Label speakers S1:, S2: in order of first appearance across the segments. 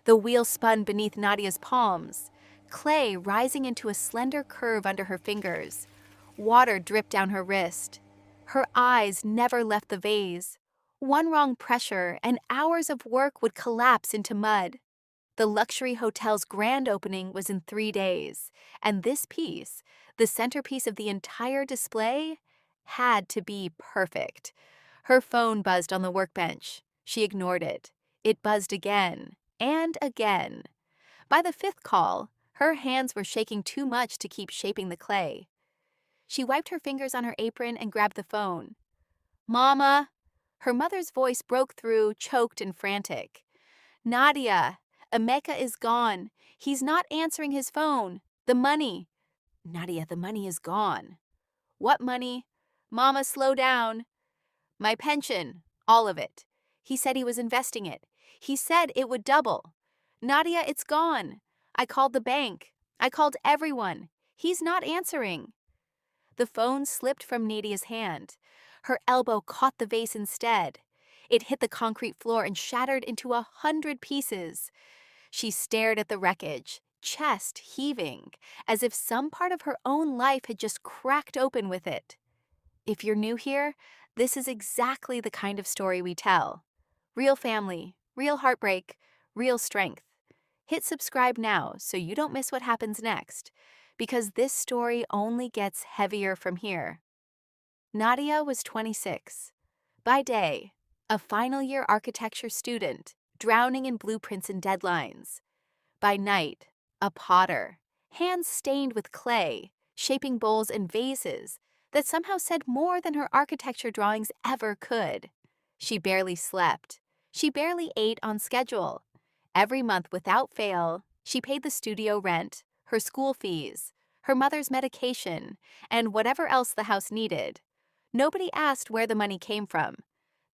S1: The wheel spun beneath Nadia's palms, clay rising into a slender curve under her fingers. Water dripped down her wrist. Her eyes never left the vase. One wrong pressure, and hours of work would collapse into mud. The luxury hotel's grand opening was in 3 days, and this piece, the centerpiece of the entire display, had to be perfect. Her phone buzzed on the workbench. She ignored it. It buzzed again and again. By the fifth call, her hands were shaking too much to keep shaping the clay. She wiped her fingers on her apron and grabbed the phone. "Mama!" Her mother's voice broke through, choked and frantic. "Nadia, Emeka is gone. He's not answering his phone. The money." "Nadia, the money is gone." "What money?" "Mama, slow down." "My pension. All of it. He said he was investing it. He said it would double." "Nadia, it's gone. I called the bank. I called everyone. He's not answering." The phone slipped from Nadia's hand. Her elbow caught the vase instead. It hit the concrete floor and shattered into 100 pieces. She stared at the wreckage, chest heaving, as if some part of her own life had just cracked open with it. If you're new here, this is exactly the kind of story we tell. Real family, real heartbreak, real strength. Hit subscribe now so you don't miss what happens next, because this story only gets heavier from here. Nadia was 26. By day, a final year architecture student, drowning in blueprints and deadlines. By night, a potter, hands stained with clay, shaping bowls and vases that somehow said more than her architecture drawings ever could. She barely slept. She barely ate on schedule. Every month without fail, she paid the studio rent, her school fees, her mother's medication, and whatever else the house needed. Nobody asked where the money came from.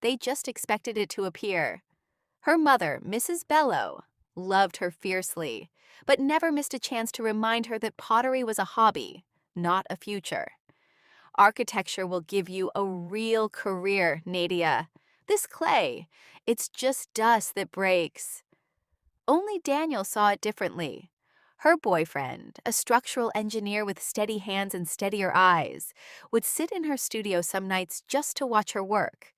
S1: They just expected it to appear. Her mother, Mrs. Bello, loved her fiercely, but never missed a chance to remind her that pottery was a hobby, not a future. Architecture will give you a real career, Nadia. This clay, it's just dust that breaks. Only Daniel saw it differently. Her boyfriend, a structural engineer with steady hands and steadier eyes, would sit in her studio some nights just to watch her work.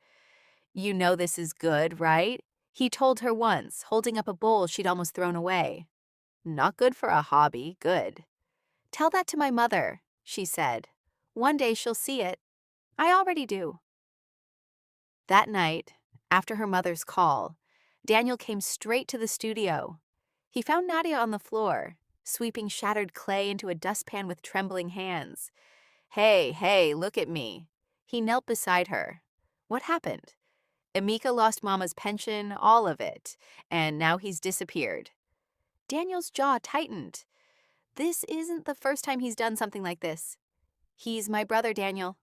S1: "You know this is good, right?" he told her once, holding up a bowl she'd almost thrown away. "Not good for a hobby, good." "Tell that to my mother," she said. "One day she'll see it. I already do." That night, after her mother's call, Daniel came straight to the studio. He found Nadia on the floor, sweeping shattered clay into a dustpan with trembling hands. Hey, look at me." He knelt beside her. "What happened?" "Emeka lost Mama's pension, all of it, and now he's disappeared." Daniel's jaw tightened. This isn't the first time he's done something like this. "He's my brother, Daniel."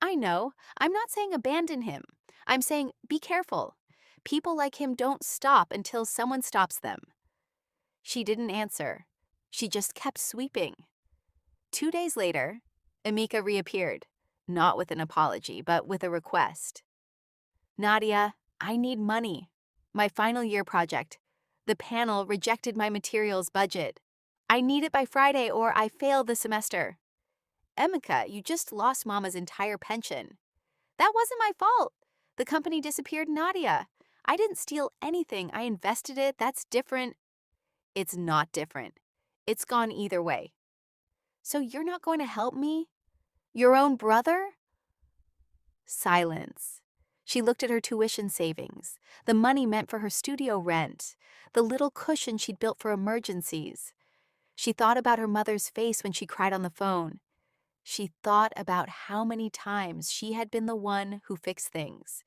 S1: "I know. I'm not saying abandon him. I'm saying be careful. People like him don't stop until someone stops them." She didn't answer. She just kept sweeping. 2 days later, Emeka reappeared, not with an apology, but with a request. "Nadia, I need money. My final year project. The panel rejected my materials budget. I need it by Friday or I fail the semester." "Emeka, you just lost Mama's entire pension." "That wasn't my fault. The company disappeared Nadia. I didn't steal anything. I invested it. That's different." "It's not different. It's gone either way." "So you're not going to help me? Your own brother?" Silence. She looked at her tuition savings, the money meant for her studio rent, the little cushion she'd built for emergencies. She thought about her mother's face when she cried on the phone. She thought about how many times she had been the one who fixed things.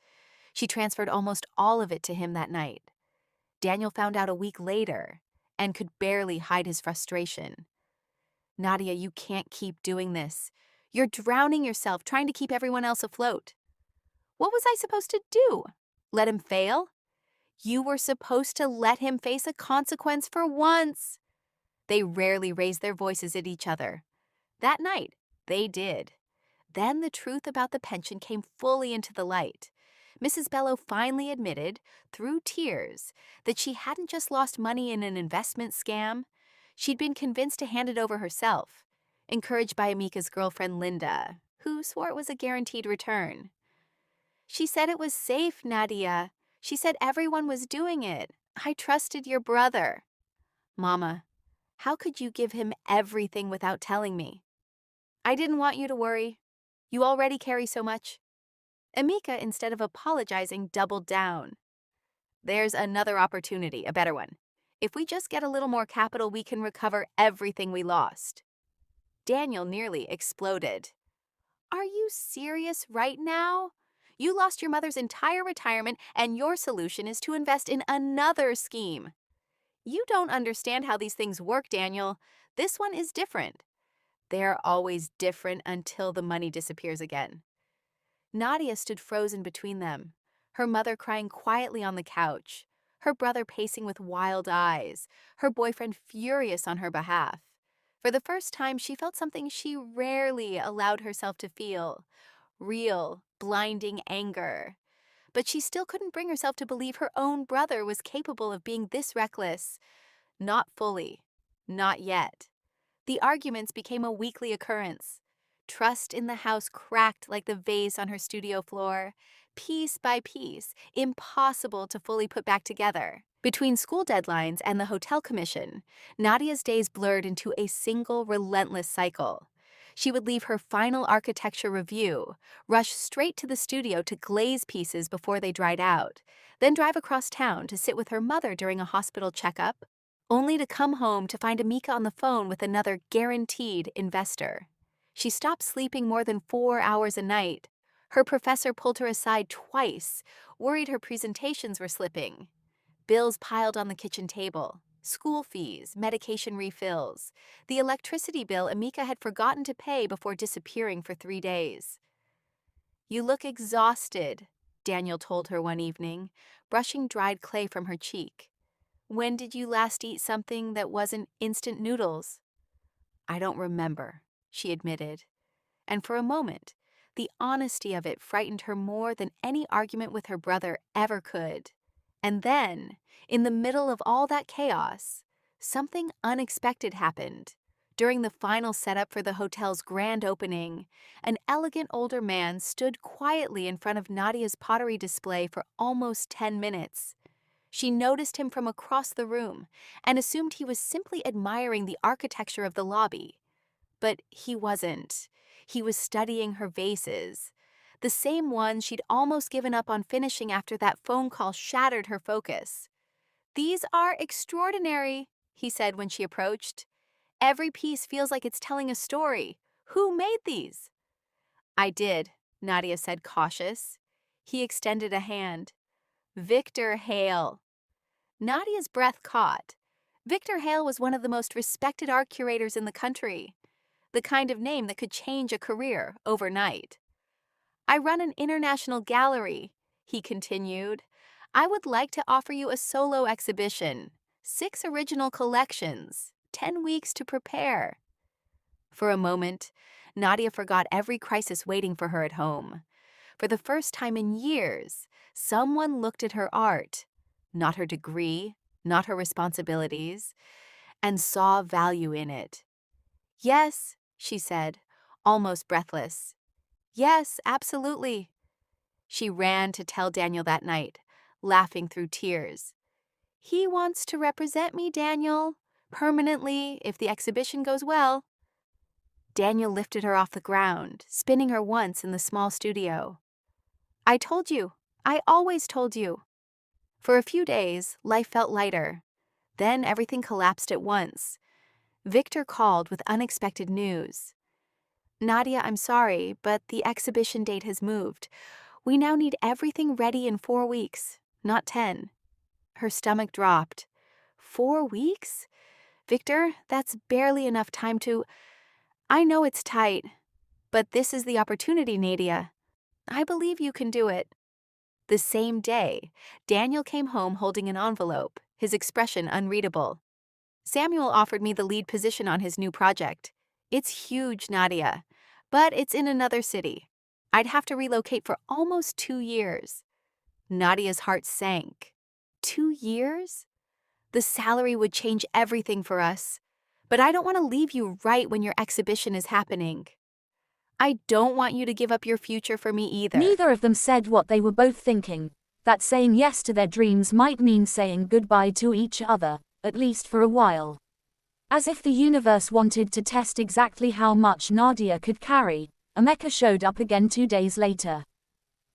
S1: She transferred almost all of it to him that night. Daniel found out a week later and could barely hide his frustration. "Nadia, you can't keep doing this. You're drowning yourself trying to keep everyone else afloat." "What was I supposed to do? Let him fail?" "You were supposed to let him face a consequence for once." They rarely raised their voices at each other. That night, they did. Then the truth about the pension came fully into the light. Mrs. Bello finally admitted, through tears, that she hadn't just lost money in an investment scam. She'd been convinced to hand it over herself, encouraged by Amika's girlfriend Linda, who swore it was a guaranteed return. She said it was safe, Nadia. She said everyone was doing it. I trusted your brother. Mama, how could you give him everything without telling me? I didn't want you to worry. You already carry so much. Amika, instead of apologizing, doubled down. There's another opportunity, a better one. If we just get a little more capital, we can recover everything we lost. Daniel nearly exploded. Are you serious right now? You lost your mother's entire retirement, and your solution is to invest in another scheme. You don't understand how these things work, Daniel. This one is different. They're always different until the money disappears again. Nadia stood frozen between them, her mother crying quietly on the couch, her brother pacing with wild eyes, her boyfriend furious on her behalf. For the first time, she felt something she rarely allowed herself to feel: real, blinding anger. But she still couldn't bring herself to believe her own brother was capable of being this reckless. Not fully. Not yet. The arguments became a weekly occurrence. Trust in the house cracked like the vase on her studio floor, piece by piece, impossible to fully put back together. Between school deadlines and the hotel commission, Nadia's days blurred into a single relentless cycle. She would leave her final architecture review, rush straight to the studio to glaze pieces before they dried out, then drive across town to sit with her mother during a hospital checkup, only to come home to find Amika on the phone with another guaranteed investor. She stopped sleeping more than 4 hours a night. Her professor pulled her aside twice, worried her presentations were slipping. Bills piled on the kitchen table: school fees, medication refills, the electricity bill Amika had forgotten to pay before disappearing for 3 days. You look exhausted, Daniel told her one evening, brushing dried clay from her cheek. When did you last eat something that wasn't instant noodles? I don't remember, she admitted. And for a moment, the honesty of it frightened her more than any argument with her brother ever could. And then, in the middle of all that chaos, something unexpected happened. During the final setup for the hotel's grand opening, an elegant older man stood quietly in front of Nadia's pottery display for almost 10 minutes. She noticed him from across the room and assumed he was simply admiring the architecture of the lobby. But he wasn't. He was studying her vases, the same ones she'd almost given up on finishing after that phone call shattered her focus. These are extraordinary, he said when she approached. Every piece feels like it's telling a story. Who made these? I did, Nadia said, cautious. He extended a hand. Victor Hale. Nadia's breath caught. Victor Hale was one of the most respected art curators in the country, the kind of name that could change a career overnight. I run an international gallery, he continued. I would like to offer you a solo exhibition, 6 original collections, 10 weeks to prepare. For a moment, Nadia forgot every crisis waiting for her at home. For the first time in years, someone looked at her art, not her degree, not her responsibilities, and saw value in it. Yes, she said, almost breathless. Yes, absolutely. She ran to tell Daniel that night, laughing through tears. He wants to represent me, Daniel, permanently, if the exhibition goes well. Daniel lifted her off the ground, spinning her once in the small studio. I told you. I always told you. For a few days, life felt lighter. Then everything collapsed at once. Victor called with unexpected news. Nadia, I'm sorry, but the exhibition date has moved. We now need everything ready in 4 weeks, not 10. Her stomach dropped. 4 weeks? Victor, that's barely enough time to... I know it's tight, but this is the opportunity, Nadia. I believe you can do it. The same day, Daniel came home holding an envelope, his expression unreadable. Samuel offered me the lead position on his new project. It's huge, Nadia, but it's in another city. I'd have to relocate for almost 2 years. Nadia's heart sank. 2 years? The salary would change everything for us. But I don't want to leave you right when your exhibition is happening. I don't want you to give up your future for me either.
S2: Neither of them said what they were both thinking, that saying yes to their dreams might mean saying goodbye to each other, at least for a while. As if the universe wanted to test exactly how much Nadia could carry, Emeka showed up again 2 days later.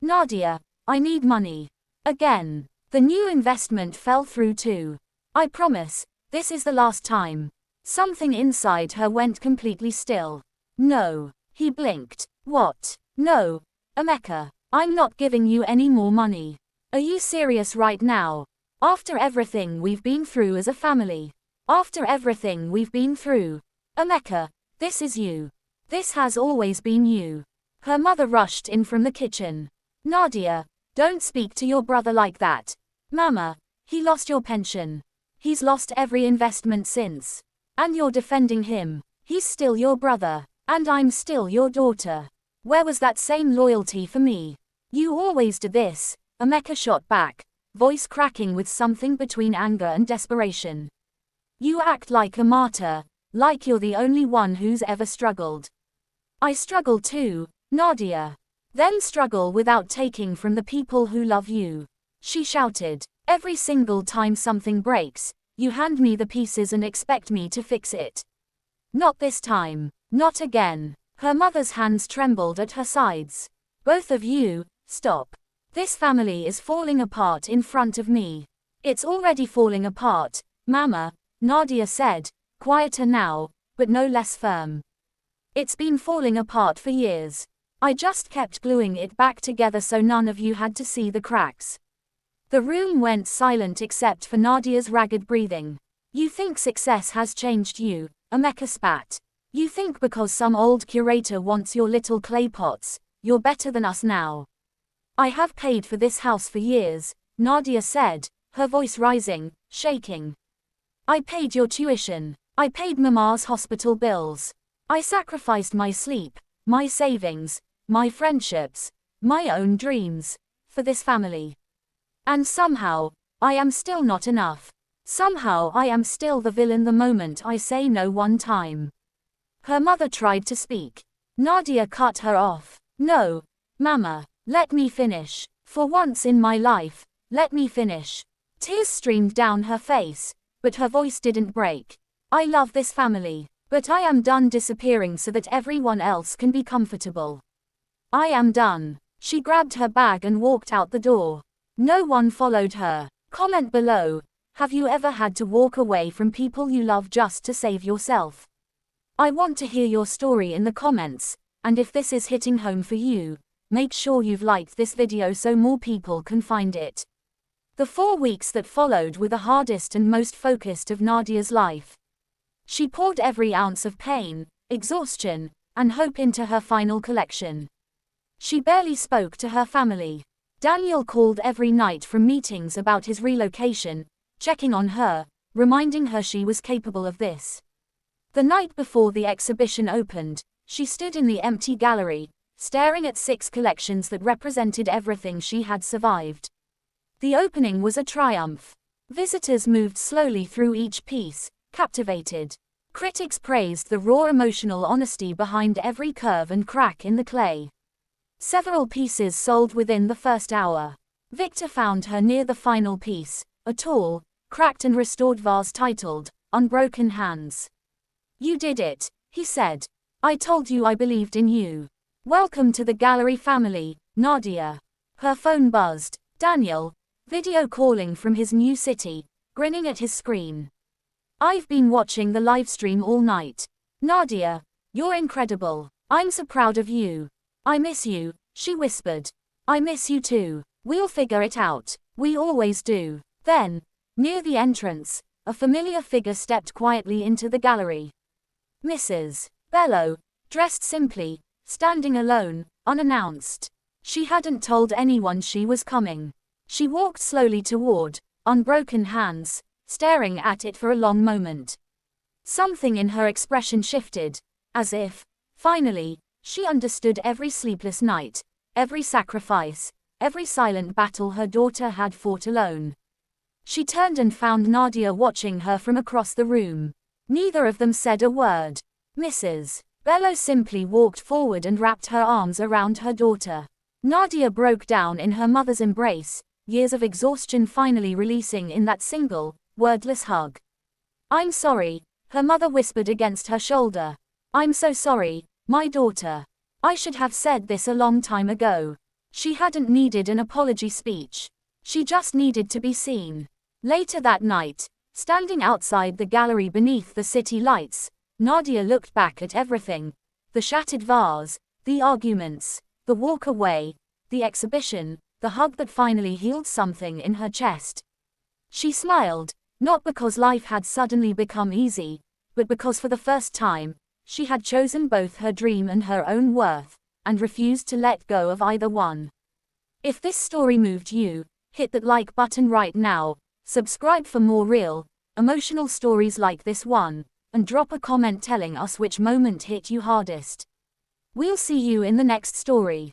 S2: Nadia, I need money. Again. The new investment fell through too. I promise, this is the last time. Something inside her went completely still. No. He blinked. What? No. Emeka, I'm not giving you any more money. Are you serious right now? After everything we've been through as a family. After everything we've been through. Emeka, this is you. This has always been you. Her mother rushed in from the kitchen. Nadia, don't speak to your brother like that. Mama, he lost your pension. He's lost every investment since. And you're defending him. He's still your brother. And I'm still your daughter. Where was that same loyalty for me? You always do this, Emeka shot back, voice cracking with something between anger and desperation. You act like a martyr, like you're the only one who's ever struggled. I struggle too, Nadia. Then struggle without taking from the people who love you. She shouted. Every single time something breaks, you hand me the pieces and expect me to fix it. Not this time. Not again. Her mother's hands trembled at her sides. Both of you, stop. This family is falling apart in front of me. It's already falling apart, Mama, Nadia said, quieter now, but no less firm. It's been falling apart for years. I just kept gluing it back together so none of you had to see the cracks. The room went silent except for Nadia's ragged breathing. You think success has changed you, Emeka spat. You think because some old curator wants your little clay pots, you're better than us now. I have paid for this house for years, Nadia said, her voice rising, shaking. I paid your tuition. I paid Mama's hospital bills. I sacrificed my sleep, my savings, my friendships, my own dreams, for this family. And somehow, I am still not enough. Somehow I am still the villain the moment I say no one time. Her mother tried to speak. Nadia cut her off. No, Mama, let me finish. For once in my life, let me finish. Tears streamed down her face, but her voice didn't break. I love this family, but I am done disappearing so that everyone else can be comfortable. I am done. She grabbed her bag and walked out the door. No one followed her. Comment below. Have you ever had to walk away from people you love just to save yourself? I want to hear your story in the comments, and if this is hitting home for you, make sure you've liked this video so more people can find it. The 4 weeks that followed were the hardest and most focused of Nadia's life. She poured every ounce of pain, exhaustion, and hope into her final collection. She barely spoke to her family. Daniel called every night from meetings about his relocation, checking on her, reminding her she was capable of this. The night before the exhibition opened, she stood in the empty gallery, staring at 6 collections that represented everything she had survived. The opening was a triumph. Visitors moved slowly through each piece, captivated. Critics praised the raw emotional honesty behind every curve and crack in the clay. Several pieces sold within the first hour. Victor found her near the final piece, a tall, cracked and restored vase titled, Unbroken Hands. You did it, he said. I told you I believed in you. Welcome to the gallery family, Nadia. Her phone buzzed. Daniel, video calling from his new city, grinning at his screen. I've been watching the live stream all night. Nadia, you're incredible. I'm so proud of you. I miss you, she whispered. I miss you too. We'll figure it out. We always do. Then, near the entrance, a familiar figure stepped quietly into the gallery. Mrs. Bello, dressed simply, standing alone, unannounced. She hadn't told anyone she was coming. She walked slowly toward Unbroken Hands, staring at it for a long moment. Something in her expression shifted, as if, finally, she understood every sleepless night, every sacrifice, every silent battle her daughter had fought alone. She turned and found Nadia watching her from across the room. Neither of them said a word. Mrs. Bello simply walked forward and wrapped her arms around her daughter. Nadia broke down in her mother's embrace, years of exhaustion finally releasing in that single, wordless hug. "I'm sorry," her mother whispered against her shoulder. "I'm so sorry, my daughter. I should have said this a long time ago." She hadn't needed an apology speech. She just needed to be seen. Later that night, standing outside the gallery beneath the city lights, Nadia looked back at everything. The shattered vase, the arguments, the walk away, the exhibition, the hug that finally healed something in her chest. She smiled, not because life had suddenly become easy, but because for the first time, she had chosen both her dream and her own worth, and refused to let go of either one. If this story moved you, hit that like button right now, subscribe for more real, emotional stories like this one, and drop a comment telling us which moment hit you hardest. We'll see you in the next story.